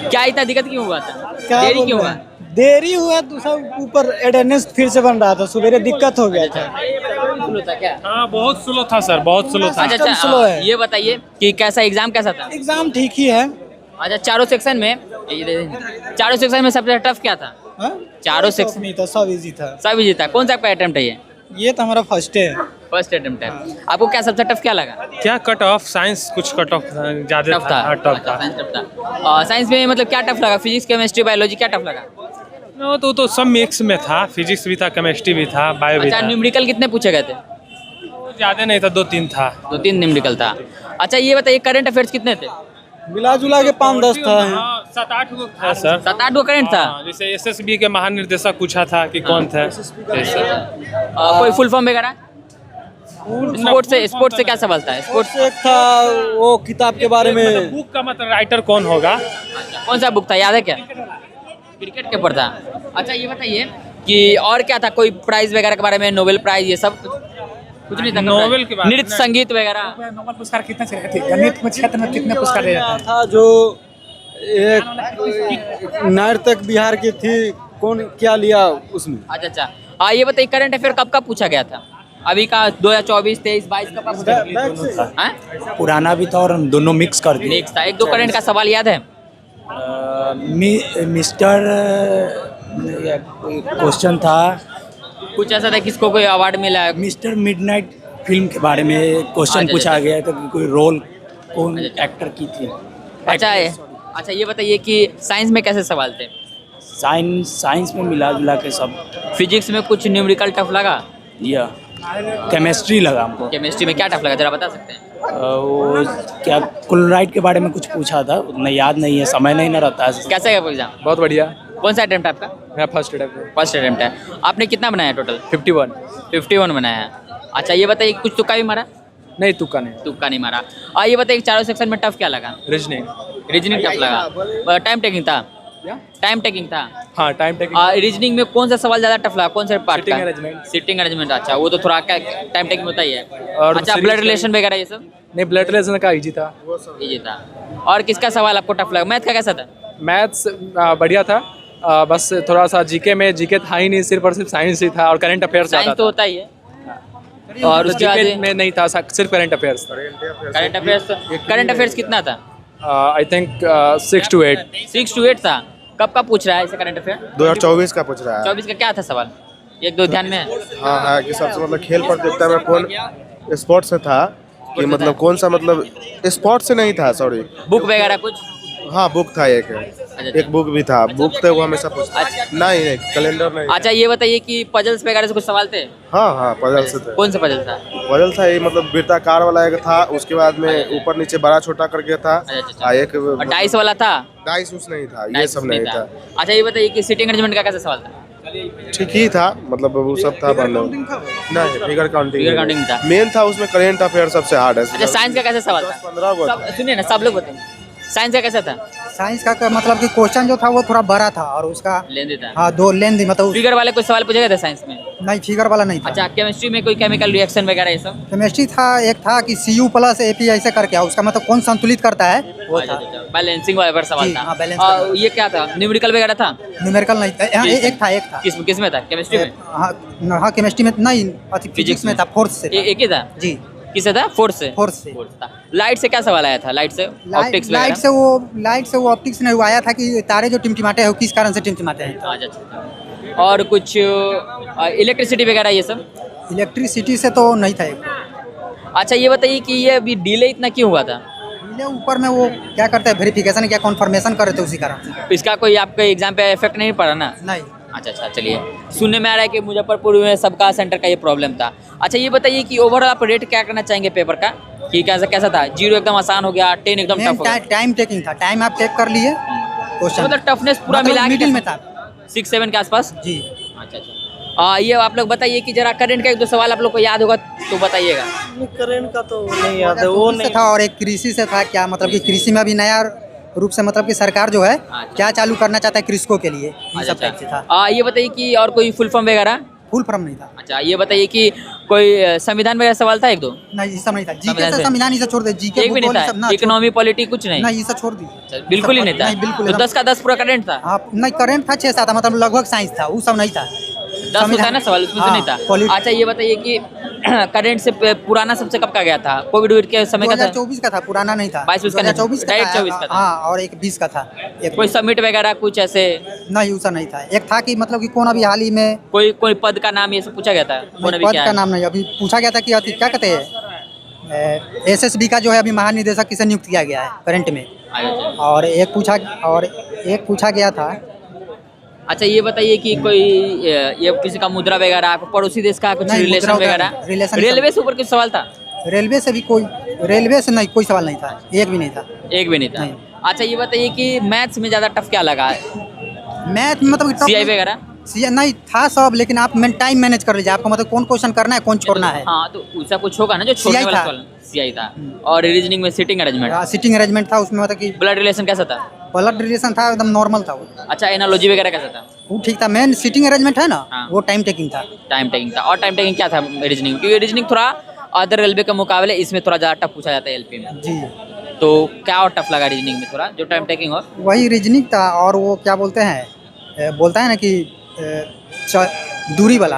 क्या इतना दिक्कत क्यों हुआ था? क्या देरी बोल क्यों रहे हुआ? हैं? देरी हुआ तो सब ऊपर अटेंडेंस फिर से बन रहा था, सुबह दिक्कत हो गया था। स्लो था क्या? हाँ बहुत स्लो था सर, बहुत स्लो था। अच्छा एकदम स्लो है। ये बताइए कि कैसा एग्जाम कैसा था? एग्जाम ठीक ही है। अच्छा चारों सेक्शन में चारों सेक्शन में सबसे टफ क्या था? हाँ? चारों सब सेक्शन नहीं था, सब इजी था। सब इजी था। कौन सा आपका अटेम्प्ट है? ये तो हमारा फर्स्ट है। फर्स्ट अटेम्प्ट है। आपको क्या सबसे टफ क्या लगा? क्या कट ऑफ? साइंस कुछ कट ऑफ ज्यादा टफ था। हाँ, टफ अच्छा, था। साइंस टफ था। साइंस में मतलब क्या टफ लगा? फिजिक्स केमिस्ट्री बायोलॉजी क्या टफ लगा? तो सब मिक्स में था, फिजिक्स भी था, केमिस्ट्री भी था, बायो भी अच्छा था। न्यूमेरिकल कितने पूछे गए थे? ज्यादा नहीं था, 2-3 था। 2-3 न्यूमेरिकल था। अच्छा ये बताइए करंट अफेयर्स कितने थे? मिला जुला के 5-10 था। 7-8 गो था सर। 7-8 गो करंट था। हाँ, जैसे एसएसबी के महानिर्देशक पूछा था कि कौन थे। कोई फुल फॉर्म वगैरह? स्पोर्ट्स से क्या सवाल था? स्पोर्ट्स एक था वो किताब के बारे में। बुक का मतलब राइटर कौन होगा? कौन सा बुक था याद है क्या? क्रिकेट के ऊपर था। अच्छा ये बताइए कि और क्या था? कोई प्राइज वगैरह के बारे में, नोबेल प्राइज ये सब कुछ नहीं था? नोबेल के बारे में नृत्य संगीत वगैरह? नोबेल पुरस्कार कितने से थे? गणित में क्षेत्र में कितने पुरस्कार दिए जाते हैं? था जो एक नर्तक बिहार की थी, कौन क्या लिया उसमें। अच्छा ये बताइए करंट अफेयर कब कब पूछा गया था? अभी का 2024, 23, 22 कब कब पूछा गया? हाँ? पुराना भी था और दोनों मिक्स कर दिए। नेक्स्ट था। एक दो करंट का सवाल याद है? मिस्टर क्वेश्चन था, कुछ ऐसा था किसको कोई अवार्ड मिला है? मिस्टर मिडनाइट फिल्म के बारे में क्वेश्चन अच्छा, पूछा अच्छा। गया था कि कोई रोल कौन एक्टर की थी। अच्छा ये बताइए कि साइंस में कैसे सवाल थे? साइंस में मिला जुला के सब। फिजिक्स में कुछ न्यूमेरिकल टफ लगा? या केमिस्ट्री लगा हमको। केमिस्ट्री में क्या टफ लगा जरा बता सकते हैं? वो क्या क्लोराइड के बारे में कुछ पूछा था, उतना याद नहीं है, समय नहीं ना रहता है। कैसा गया एग्जाम? बहुत बढ़िया। कौन सा अटेम्प्ट आपका? मेरा फर्स्ट अटेम्प्ट। फर्स्ट अटेम्प्ट है। आपने कितना बनाया टोटल? 51 बनाया है। अच्छा ये बताइए कुछ तुक्का भी मारा? नहीं, तुक्का नहीं। तुक्का नहीं मारा। ये बताइए चारों सेक्शन में टफ क्या लगा? रीजनिंग। रीजनिंग टफ लगा। टाइम टेकिंग था? टाइम टेकिंग था। हाँ, टाइम टेकिंग। रीजनिंग में कौन सा सवाल ज्यादा टफ लगा? कौन सा पार्ट का? Sitting arrangement। Sitting arrangement. अच्छा वो तो थोड़ा टाइम टेकिंग होता ही है। और अच्छा series ब्लड का- रिलेशन वगैरह ये सब नहीं, ब्लड रिलेशन का इजी था। ये था। और किसका सवाल आपको टफ लगा? मैथ का कैसा था? मैथ्स बढ़िया था। बस थोड़ा सा जीके था ही नहीं, सिर्फ और सिर्फ साइंस ही था और करंट अफेयर्स साइंस ज़्यादा तो होता ही है। और उसके बाद जीके में नहीं था, सिर्फ करंट अफेयर्स। करंट अफेयर्स कितना था? I think 6 to 8। 6 to 8 था। कब का पूछ रहा है ऐसे करंट अफेयर? 2024 का पूछ रहा है। 24 का क्या था सवाल? एक दो ध्यान में है? हाँ हाँ, कि सबसे मतलब खेल प्रतियोगिता में कौन स्पोर्ट्स से था, कि मतलब कौन सा मतलब स्पोर्ट्स से नहीं था, सॉरी। बुक वगैरह कुछ? हाँ बुक था एक बुक भी था। बुक तो वो हमेशा पूछता। नहीं कैलेंडर नहीं। अच्छा ये बताइए कि पजल्स वगैरह से कुछ सवाल थे? हाँ पजल से था। कौन सा पजल था? पजल था ये मतलब वृत्ताकार वाला एक था, उसके बाद में ऊपर नीचे बड़ा छोटा करके था। अच्छा। एक और डाइस वाला था? डाइस उस नहीं था, ये डाइस सब नहीं था। अच्छा ये बताइए कि सिटिंग अरेंजमेंट का कैसा सवाल था? ठीक ही था, मतलब वो सब था। नहीं, फिगर काउंटिंग था। मेन था उसमें। करेंट अफेयर सबसे हार्ड है। अच्छा साइंस का कैसा सवाल था? 15 गो। सुनिए ना सब लोग बताइए साइंस का कैसा था? साइंस का मतलब कि क्वेश्चन जो था वो थोड़ा बड़ा था और उसका लेंदी था। हाँ 2 लेंदी मतलब फिगर वाले कुछ सवाल पूछे गए थे साइंस में? नहीं, फिगर वाला नहीं था। अच्छा केमिस्ट्री में कोई केमिकल रिएक्शन वगैरह ये सब? केमिस्ट्री था, एक था कि Cu प्लस Ap ऐसे करके, उसका मतलब कौन संतुलित करता है वो था। बैलेंसिंग वाले पर सवाल जी, था। हाँ, बैलेंस और करना। ये क्या था? न्यूमेरिकल वगैरह था? न्यूमेरिकल नहीं था। हाँ, एक था। किस में था? केमिस्ट्री में? हाँ केमिस्ट्री में नहीं, फिजिक्स में था, फोर्थ से था। एक ही था? जी। किससे था? फोर्थ से था। लाइट से क्या सवाल आया था? लाइट से ऑप्टिक्स लाइट से वो ऑप्टिक्स नहीं आया था कि तारे जो टिमटिमाते हैं वो किस कारण से टिमटिमाते हैं। अच्छा। और कुछ इलेक्ट्रिसिटी वगैरह ये सब? इलेक्ट्रिसिटी से तो नहीं था। अच्छा ये बताइए कि ये अभी डिले इतना क्यों हुआ था? डिले ऊपर में वो क्या करते हैं, वेरिफिकेशन क्या कन्फर्मेशन कर रहे थे, उसी कारण से। इसका कोई आपके एग्जाम पे इफेक्ट नहीं पड़ा ना? नहीं। अच्छा चलिए। सुनने में आ रहा है कि मुजफ्फरपुर में सबका सेंटर का ये प्रॉब्लम था। अच्छा ये बताइए कि ओवरऑल आप रेट क्या करना चाहेंगे पेपर का, कि कैसा था? 0 एकदम आसान हो गया, 10 एकदम टफ हो गया? टाइम टेकिंग था, टाइम आप टेक कर लिए क्वेश्चन, मतलब टफनेस पूरा मिला के मिडिल में था 6-7 के आसपास? जी। अच्छा। ये आप लोग बताइए कि जरा करंट का एक दो सवाल आप लोग को याद होगा तो बताइएगा। करंट का तो नहीं याद है, वो नहीं था। और एक कृषि से था, क्या मतलब कि कृषि में अभी नया रूप से मतलब कि सरकार जो है क्या चालू करना चाहता है कृषकों के लिए, ये सब टाइप से था। ये बताइए कि और कोई फुल फॉर्म वगैरह? फुल फॉर्म नहीं था। अच्छा ये बताइए कि कोई संविधान वगैरह सवाल था एक दो? नहीं ये सब नहीं था। जीके संविधान से से? संविधान ये सब छोड़ दे, जीके एक भी नहीं भूगोल सब था? ना इकोनॉमी पॉलिटी कुछ नहीं? नहीं ये सब छोड़ दी। अच्छा, बिल्कुल ही नहीं था? नहीं बिल्कुल तो एकदम। 10 का 10 पूरा करेंट था? हाँ नहीं करेंट था 6-7 मतलब लगभग साइंस था, वो सब नहीं था। 10 होता है ना सवाल, उसमें से नहीं था। अच्छा ये बताइए कि करंट से पुराना सबसे कब का गया था? कोविड के समय का था? 2024 का था, पुराना नहीं था। 22 का नहीं? 2024 डायरेक्ट 24 का था? हाँ और एक 20 का था। एक कोई समिट वगैरह कुछ ऐसे? नहीं यूसा नहीं था। एक था कि मतलब कि कौन अभी हाल ही में कोई पद का नाम ये सब पूछा गया था? कौन अभी पद क्या का है? नाम नहीं, अभी पूछा गया था कि क्या कहते हैं एसएसबी का जो है अभी महानिदेशक किसे नियुक्त किया गया है करंट में। अच्छा। और एक पूछा गया था। अच्छा ये बताइए कि कोई ये किसी का मुद्रा वगैरह पड़ोसी देश का कुछ नहीं, रिलेशन मुद्रा वगैरह? रिलेशन रेलवे से ऊपर कुछ सवाल था? रेलवे से नहीं कोई सवाल नहीं था, एक भी नहीं था। एक भी नहीं था? नहीं। अच्छा ये बताइए कि मैथ्स में ज़्यादा टफ क्या लगा? मैथ मतलब सीआई वगैरह? नहीं था सब, लेकिन आप टाइम मैनेज कर लीजिए, आपको मतलब कौन क्वेश्चन करना है कौन छोड़ना है। हाँ तो उसका कुछ होगा ना जो छोड़ने CI वाला था। सवाल? सीआई था। और रीजनिंग में सिटिंग अरेंजमेंट? सिटिंग अरेंजमेंट था उसमें, मतलब कि ब्लड रिलेशन कैसा था? ब्लड रिलेशन था एकदम नॉर्मल था वो। अच्छा एनालॉजी वगैरह कैसा था? वो ठीक था। मेन सिटिंग अरेंजमेंट है ना हाँ। वो टाइम टेकिंग था। टाइम टेकिंग था। और टाइम टेकिंग क्या था रीजनिंग? क्योंकि रीजनिंग थोड़ा अदर रेलवे के मुकाबले इसमें थोड़ा ज़्यादा टफ पूछा जाता है एलपी में। जी तो क्या और टफ लगा रीजनिंग में थोड़ा जो टाइम टेकिंग हो? वही रीजनिंग था। और वो क्या बोलते हैं बोलता है ना कि दूरी वाला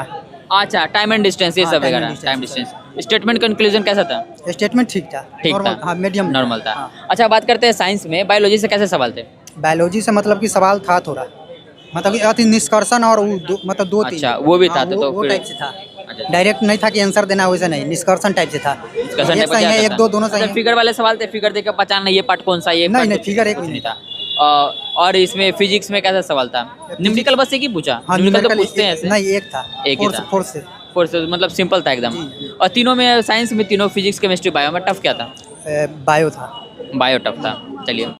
अच्छा टाइम एंड डिस्टेंस ये हाँ, सब time and वगैरह। distance, time distance. Statement conclusion कैसा था? स्टेटमेंट ठीक था। ठीक Normal, था? हाँ मीडियम नॉर्मल था। अच्छा बात करते हैं साइंस में, बायोलॉजी से कैसे सवाल थे? बायोलॉजी से मतलब कि सवाल था थोड़ा, मतलब कि अति निष्कर्षण और मतलब 2-3। अच्छा, वो भी था, हाँ, तो वो फिर- टाइप से था। अच्छा। डायरेक्ट नहीं था कि आंसर देना, वैसे नहीं, निष्कर्षण टाइप से था। डिस्कशन एक सही है, एक दो दोनों सही है। फिगर वाले सवाल थे, फिगर देकर पहचानना ये पार्ट कौन सा है, ये नहीं, part नहीं, कुछ फिगर एक कुछ भी नहीं था। और इसमें फिजिक्स में कैसा सवाल था? न्यूमेरिकल बस एक ही पूछा? हाँ न्यूमेरिकल तो numerical पूछते हैं ऐसे? नहीं एक था। एक ही था। फोर्थ से फोर्स मतलब सिंपल था एकदम। और तीनों में साइंस में तीनों फिजिक्स केमिस्ट्री बायो में टफ क्या था? बायो था। बायो टफ था। चलिए